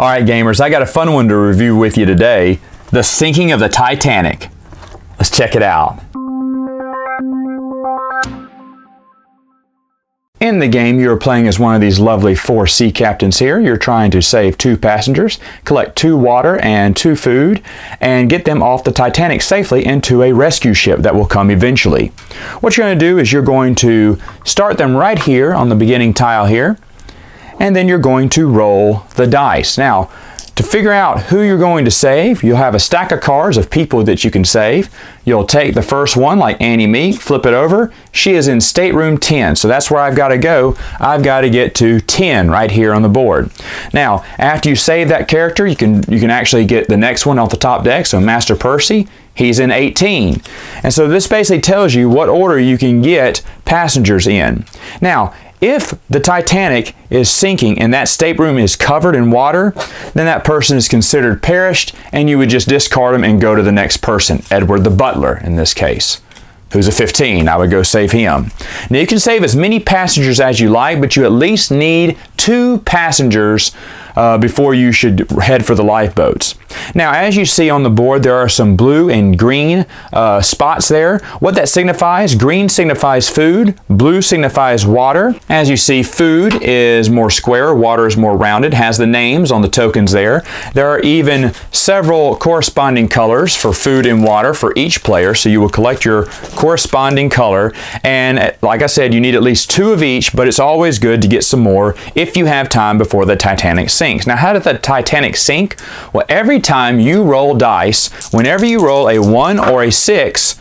All right, gamers, I got a fun one to review with you today. The sinking of the Titanic. Let's check it out. In the game, you're playing as one of these lovely 4 sea captains here. You're trying to save 2 passengers, collect 2 water and 2 food, and get them off the Titanic safely into a rescue ship that will come eventually. What you're going to do is you're going to start them right here on the beginning tile here, and then you're going to roll the dice. Now, to figure out who you're going to save, you'll have a stack of cards of people that you can save. You'll take the first one, like Annie Meek, flip it over. She is in stateroom 10, so that's where I've got to go. I've got to get to 10 right here on the board. Now, after you save that character, you can actually get the next one off the top deck. So Master Percy, he's in 18. And so this basically tells you what order you can get passengers in. Now, if the Titanic is sinking and that stateroom is covered in water, then that person is considered perished, and you would just discard them and go to the next person, Edward the butler in this case, who's a 15. I would go save him. Now you can save as many passengers as you like, but you at least need 2 passengers before you should head for the lifeboats. Now, as you see on the board, there are some blue and green spots there. What that signifies, green signifies food, blue signifies water. As you see, food is more square, water is more rounded, has the names on the tokens there. There are even several corresponding colors for food and water for each player, so you will collect your corresponding color. And like I said, you need at least 2 of each, but it's always good to get some more if you have time before the Titanic sinks. Now, how did the Titanic sink? Well, every time you roll dice, whenever you roll a 1 or a 6,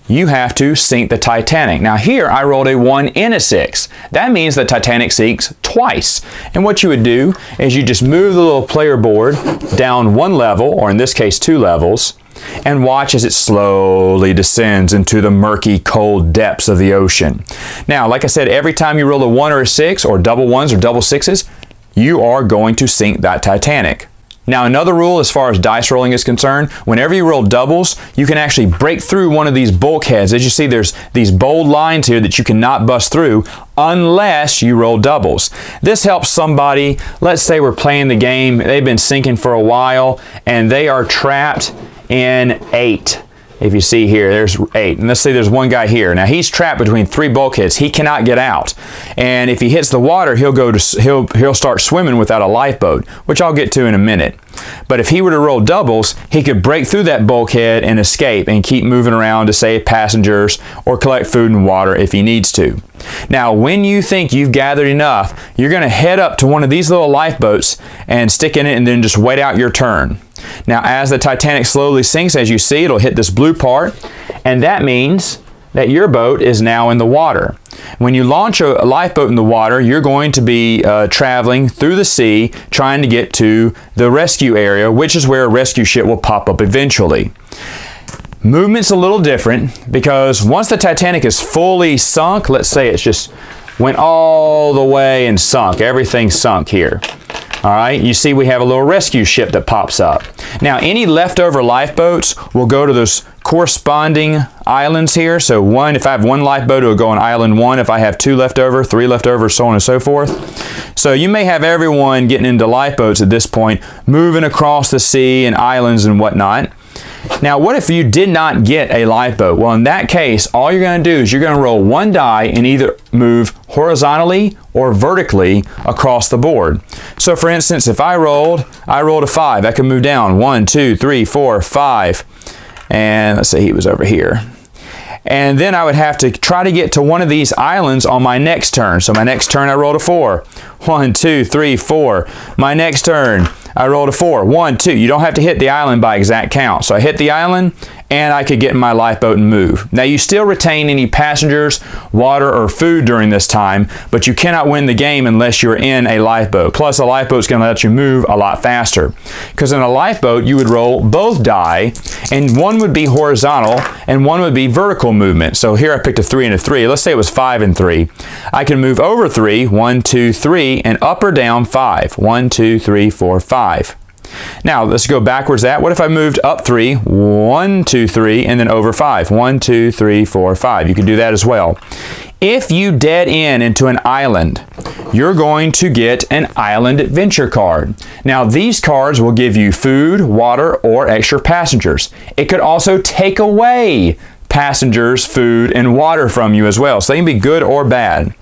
you have to sink the Titanic. Now here, I rolled a 1 and a 6. That means the Titanic sinks twice. And what you would do is you just move the little player board down 1 level, or in this case 2 levels, and watch as it slowly descends into the murky, cold depths of the ocean. Now, like I said, every time you roll a 1 or a 6, or double 1s or double 6s, you are going to sink that Titanic. Now, another rule as far as dice rolling is concerned, whenever you roll doubles, you can actually break through one of these bulkheads. As you see, there's these bold lines here that you cannot bust through unless you roll doubles. This helps somebody, let's say we're playing the game, they've been sinking for a while, and they are trapped in 8. If you see here, there's 8. And let's say there's one guy here. Now he's trapped between 3 bulkheads. He cannot get out. And if he hits the water, he'll start swimming without a lifeboat, which I'll get to in a minute. But if he were to roll doubles, he could break through that bulkhead and escape and keep moving around to save passengers or collect food and water if he needs to. Now, when you think you've gathered enough, you're going to head up to one of these little lifeboats and stick in it and then just wait out your turn. Now, as the Titanic slowly sinks, as you see, it'll hit this blue part, and that means that your boat is now in the water. When you launch a lifeboat in the water, you're going to be traveling through the sea, trying to get to the rescue area, which is where a rescue ship will pop up eventually. Movement's a little different because once the Titanic is fully sunk, let's say it's just went all the way and sunk, everything sunk here. All right, you see we have a little rescue ship that pops up. Now, any leftover lifeboats will go to those corresponding islands here. So if I have 1 lifeboat, it will go on island 1. If I have 2 left over, 3 left over, so on and so forth. So you may have everyone getting into lifeboats at this point, moving across the sea and islands and whatnot. Now, what if you did not get a lifeboat? Well, in that case, all you're going to do is you're going to roll 1 die and either move horizontally or vertically across the board. So, for instance, if I rolled a 5, I can move down 1, 2, 3, 4, 5. And let's say he was over here. And then I would have to try to get to one of these islands on my next turn. So my next turn, I rolled a 4. 1, 2, 3, 4. My next turn, I rolled a 4. 1, 2. You don't have to hit the island by exact count. So I hit the island, and I could get in my lifeboat and move. Now, you still retain any passengers, water, or food during this time, but you cannot win the game unless you're in a lifeboat. Plus, a lifeboat's going to let you move a lot faster. Because in a lifeboat, you would roll both die, and one would be horizontal, and one would be vertical movement. So here I picked a 3 and a 3. Let's say it was 5 and 3. I can move over 3, 1, 2, 3, and up or down 5. 1, 2, 3, 4, 5. Now, let's go backwards that. What if I moved up 3, 1, 2, 3, and then over 5? 1, 2, 3, 4, 5. You can do that as well. If you dead end into an island, you're going to get an island adventure card. Now these cards will give you food, water, or extra passengers. It could also take away passengers, food, and water from you as well. So they can be good or bad.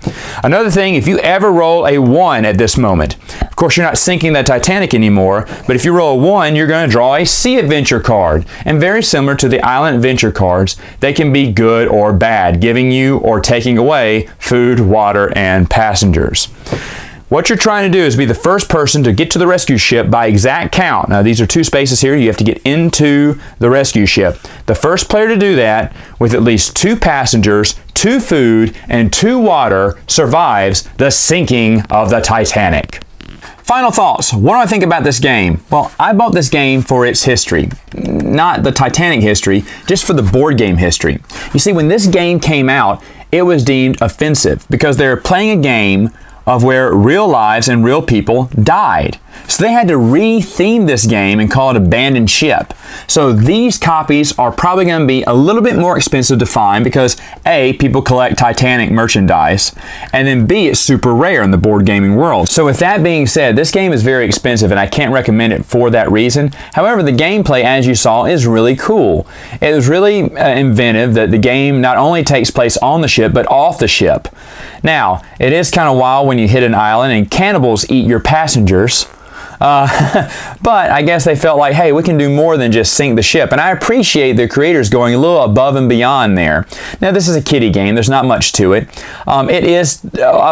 Another thing, if you ever roll a 1 at this moment, of course you're not sinking the Titanic anymore, but if you roll a 1, you're going to draw a sea adventure card. And very similar to the island adventure cards, they can be good or bad, giving you or taking away food, water, and passengers. What you're trying to do is be the first person to get to the rescue ship by exact count. Now these are 2 spaces here. You have to get into the rescue ship. The first player to do that with at least 2 passengers, 2 food, and 2 water survives the sinking of the Titanic. Final thoughts. What do I think about this game? Well, I bought this game for its history. Not the Titanic history, just for the board game history. You see, when this game came out, it was deemed offensive because they're playing a game of where real lives and real people died. So they had to re-theme this game and call it Abandoned Ship. So these copies are probably going to be a little bit more expensive to find because A, people collect Titanic merchandise, and then B, it's super rare in the board gaming world. So with that being said, this game is very expensive and I can't recommend it for that reason. However, the gameplay, as you saw, is really cool. It was really inventive that the game not only takes place on the ship, but off the ship. Now, it is kind of wild when you hit an island and cannibals eat your passengers. But I guess they felt like, hey, we can do more than just sink the ship. And I appreciate the creators going a little above and beyond there. Now, this is a kiddie game. There's not much to it. It is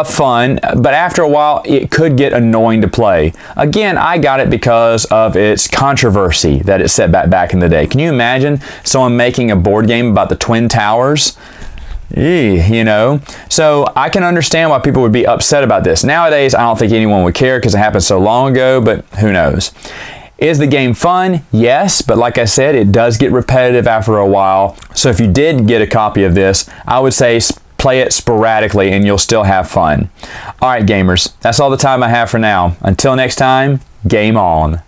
fun, but after a while, it could get annoying to play. Again, I got it because of its controversy that it set back in the day. Can you imagine someone making a board game about the Twin Towers? You know, so I can understand why people would be upset about this. Nowadays, I don't think anyone would care because it happened so long ago, but who knows. Is the game fun? Yes, but like I said, it does get repetitive after a while. So if you did get a copy of this, I would say play it sporadically and you'll still have fun. All right, gamers, that's all the time I have for now. Until next time, game on.